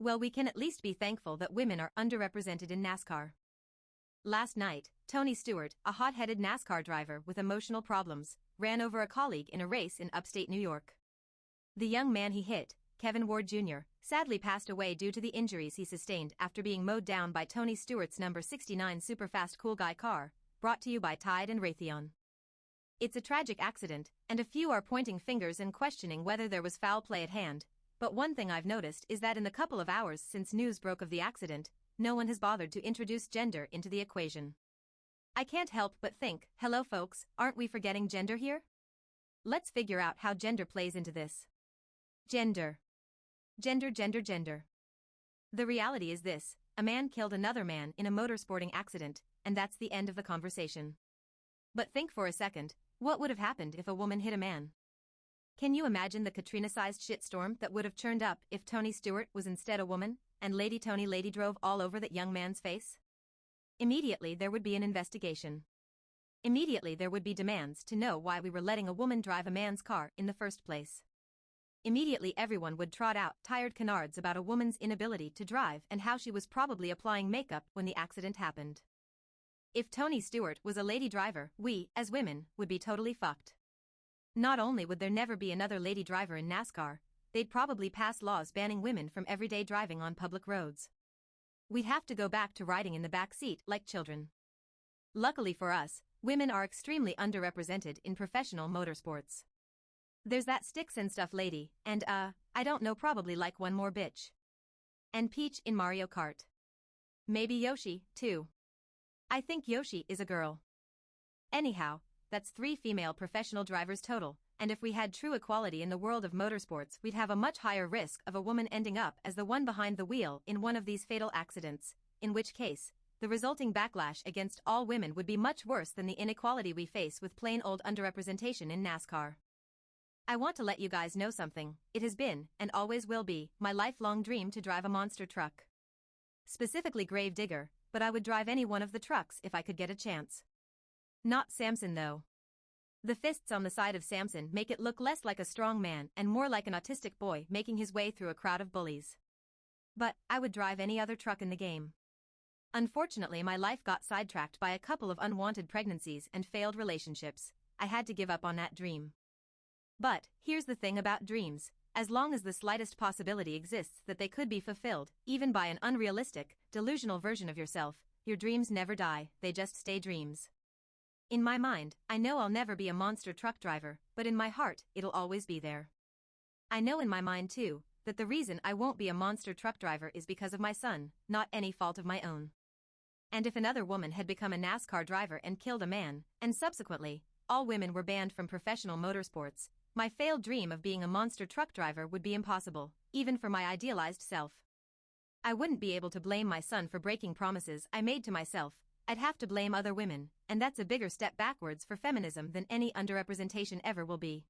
Well, we can at least be thankful that women are underrepresented in NASCAR. Last night, Tony Stewart, a hot-headed NASCAR driver with emotional problems, ran over a colleague in a race in upstate New York. The young man he hit, Kevin Ward Jr., sadly passed away due to the injuries he sustained after being mowed down by Tony Stewart's number 69 Superfast Cool Guy car, brought to you by Tide and Raytheon. It's a tragic accident, and a few are pointing fingers and questioning whether there was foul play at hand, but one thing I've noticed is that in the couple of hours since news broke of the accident, no one has bothered to introduce gender into the equation. I can't help but think, hello folks, aren't we forgetting gender here? Let's figure out how gender plays into this. Gender. Gender. The reality is this: a man killed another man in a motorsporting accident, and that's the end of the conversation. But think for a second, what would have happened if a woman hit a man? Can you imagine the Katrina-sized shitstorm that would have churned up if Tony Stewart was instead a woman, and Lady Tony drove all over that young man's face? Immediately there would be an investigation. Immediately there would be demands to know why we were letting a woman drive a man's car in the first place. Immediately everyone would trot out tired canards about a woman's inability to drive and how she was probably applying makeup when the accident happened. If Tony Stewart was a lady driver, we, as women, would be totally fucked. Not only would there never be another lady driver in NASCAR, they'd probably pass laws banning women from everyday driving on public roads. We'd have to go back to riding in the back seat like children. Luckily for us, women are extremely underrepresented in professional motorsports. There's that sticks and stuff lady, and I don't know, probably like one more bitch. And Peach in Mario Kart. Maybe Yoshi, too. I think Yoshi is a girl. Anyhow, that's 3 female professional drivers total, and if we had true equality in the world of motorsports, we'd have a much higher risk of a woman ending up as the one behind the wheel in one of these fatal accidents, in which case, the resulting backlash against all women would be much worse than the inequality we face with plain old underrepresentation in NASCAR. I want to let you guys know something. It has been, and always will be, my lifelong dream to drive a monster truck. Specifically Grave Digger, but I would drive any one of the trucks if I could get a chance. Not Samson though. The fists on the side of Samson make it look less like a strong man and more like an autistic boy making his way through a crowd of bullies. But I would drive any other truck in the game. Unfortunately, my life got sidetracked by a couple of unwanted pregnancies and failed relationships. I had to give up on that dream. But here's the thing about dreams: as long as the slightest possibility exists that they could be fulfilled, even by an unrealistic, delusional version of yourself, your dreams never die, they just stay dreams. In my mind, I know I'll never be a monster truck driver, but in my heart, it'll always be there. I know in my mind too, that the reason I won't be a monster truck driver is because of my son, not any fault of my own. And if another woman had become a NASCAR driver and killed a man, and subsequently, all women were banned from professional motorsports, my failed dream of being a monster truck driver would be impossible, even for my idealized self. I wouldn't be able to blame my son for breaking promises I made to myself. I'd have to blame other women, and that's a bigger step backwards for feminism than any underrepresentation ever will be.